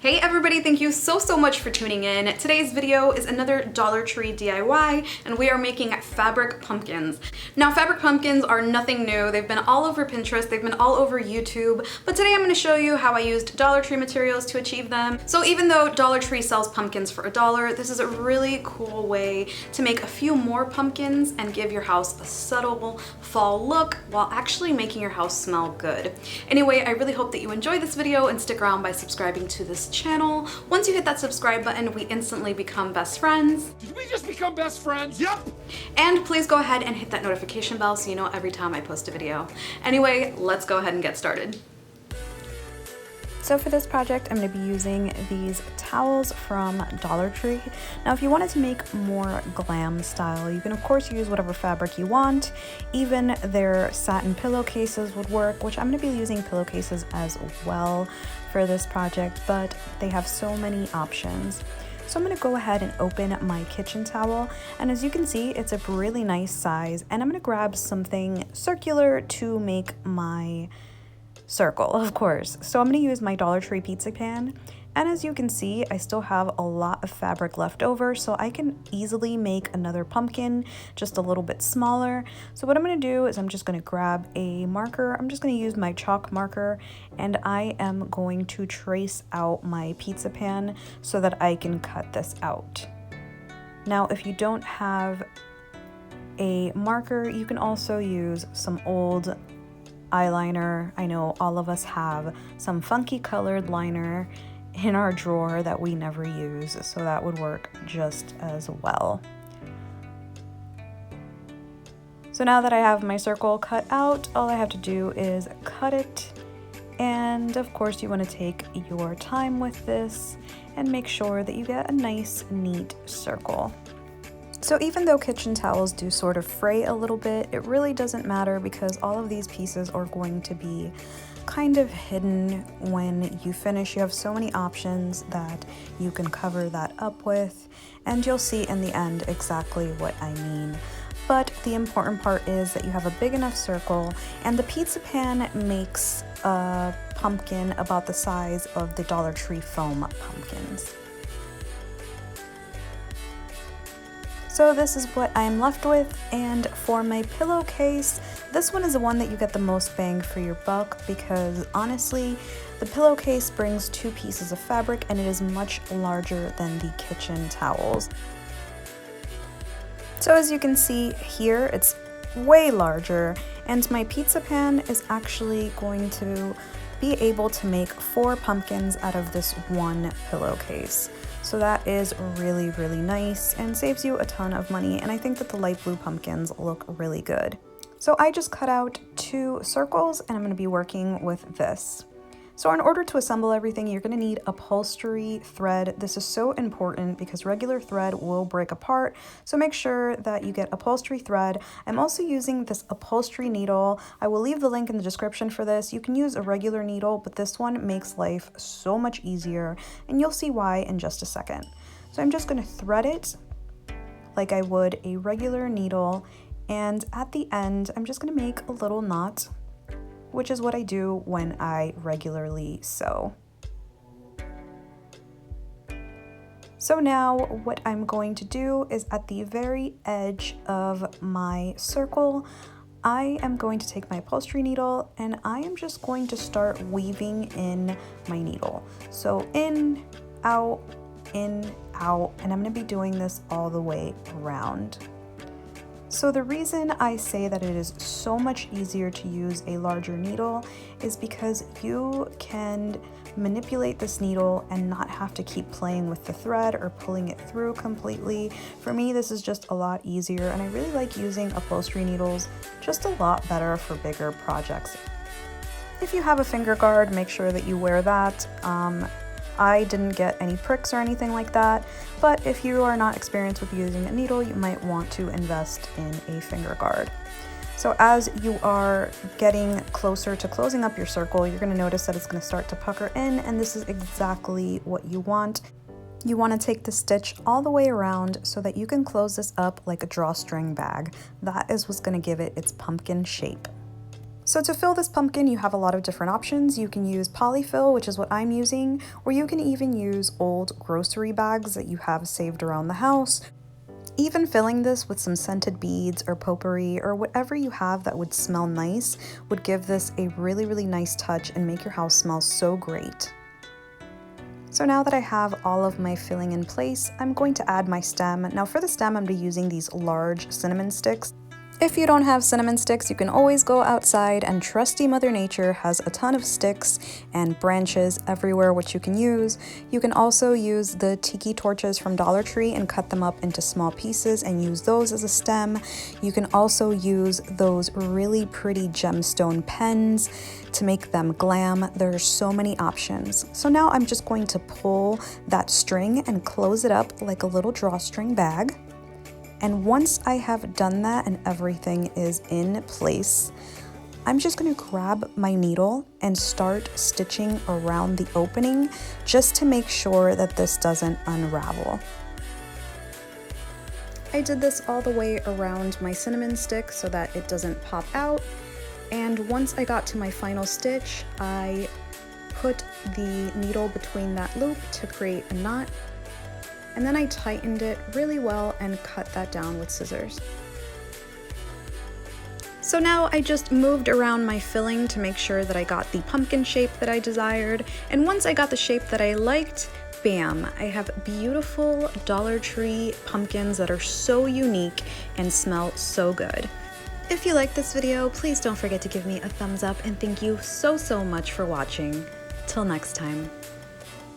Hey everybody, thank you so much for tuning in. Today's video is another Dollar Tree DIY and we are making fabric pumpkins. Now fabric pumpkins are nothing new. They've been all over Pinterest, they've been all over YouTube, but today I'm going to show you how I used Dollar Tree materials to achieve them. So even though Dollar Tree sells pumpkins for $1, this is a really cool way to make a few more pumpkins and give your house a subtle fall look while actually making your house smell good. Anyway, I really hope that you enjoy this video and stick around by subscribing to this channel. Once you hit that subscribe button, we instantly become best friends. Did we just become best friends? Yep! And please go ahead and hit that notification bell so you know every time I post a video. Anyway, let's go ahead and get started. So for this project, I'm going to be using these towels from Dollar Tree. Now, if you wanted to make more glam style, you can of course use whatever fabric you want. Even their satin pillowcases would work, which I'm going to be using pillowcases as well for this project, but they have so many options. So I'm going to go ahead and open my kitchen towel, and as you can see, it's a really nice size, and I'm going to grab something circular to make my circle, of course. So I'm going to use my Dollar Tree pizza pan, and as you can see, I still have a lot of fabric left over, so I can easily make another pumpkin just a little bit smaller. So what I'm going to do is I'm just going to grab a marker. I'm just going to use my chalk marker, and I am going to trace out my pizza pan so that I can cut this out. Now, if you don't have a marker, you can also use some old eyeliner. I know all of us have some funky colored liner in our drawer that we never use, so that would work just as well. So now that I have my circle cut out, all I have to do is cut it, and of course you want to take your time with this and make sure that you get a nice neat circle. So even though kitchen towels do sort of fray a little bit, it really doesn't matter because all of these pieces are going to be kind of hidden when you finish. You have so many options that you can cover that up with, and you'll see in the end exactly what I mean. But the important part is that you have a big enough circle, and the pizza pan makes a pumpkin about the size of the Dollar Tree foam pumpkins. So this is what I'm left with, and for my pillowcase, this one is the one that you get the most bang for your buck because honestly, the pillowcase brings 2 pieces of fabric and it is much larger than the kitchen towels. So as you can see here, it's way larger, and my pizza pan is actually going to be able to make 4 pumpkins out of this one pillowcase. So that is really nice and saves you a ton of money, and I think that the light blue pumpkins look really good. So I just cut out 2 circles and I'm going to be working with this. So in order to assemble everything, you're going to need upholstery thread. This is so important because regular thread will break apart, so make sure that you get upholstery thread. I'm also using this upholstery needle. I will leave the link in the description for this. You can use a regular needle, but this one makes life so much easier, and you'll see why in just a second. So I'm just going to thread it like I would a regular needle, and at the end, I'm just going to make a little knot, which is what I do when I regularly sew. So now what I'm going to do is at the very edge of my circle, I am going to take my upholstery needle and I am just going to start weaving in my needle. So in, out, and I'm gonna be doing this all the way around. So the reason I say that it is so much easier to use a larger needle is because you can manipulate this needle and not have to keep playing with the thread or pulling it through completely. For me, this is just a lot easier, and I really like using upholstery needles just a lot better for bigger projects. If you have a finger guard, make sure that you wear that. I didn't get any pricks or anything like that, but if you are not experienced with using a needle, you might want to invest in a finger guard. So as you are getting closer to closing up your circle, you're going to notice that it's going to start to pucker in, and this is exactly what you want. You want to take the stitch all the way around so that you can close this up like a drawstring bag. That is what's going to give it its pumpkin shape. So to fill this pumpkin, you have a lot of different options. You can use polyfill, which is what I'm using, or you can even use old grocery bags that you have saved around the house. Even filling this with some scented beads or potpourri or whatever you have that would smell nice would give this a really, really nice touch and make your house smell so great. So now that I have all of my filling in place, I'm going to add my stem. Now for the stem, I'm going to be using these large cinnamon sticks. If you don't have cinnamon sticks, you can always go outside, and trusty Mother Nature has a ton of sticks and branches everywhere which you can use. You can also use the tiki torches from Dollar Tree and cut them up into small pieces and use those as a stem. You can also use those really pretty gemstone pens to make them glam. There are so many options. So now I'm just going to pull that string and close it up like a little drawstring bag. And once I have done that and everything is in place, I'm just going to grab my needle and start stitching around the opening just to make sure that this doesn't unravel. I did this all the way around my cinnamon stick so that it doesn't pop out. And once I got to my final stitch, I put the needle between that loop to create a knot. And then I tightened it really well and cut that down with scissors. So now I just moved around my filling to make sure that I got the pumpkin shape that I desired. And once I got the shape that I liked, bam, I have beautiful Dollar Tree pumpkins that are so unique and smell so good. If you like this video, please don't forget to give me a thumbs up, and thank you so much for watching. Till next time.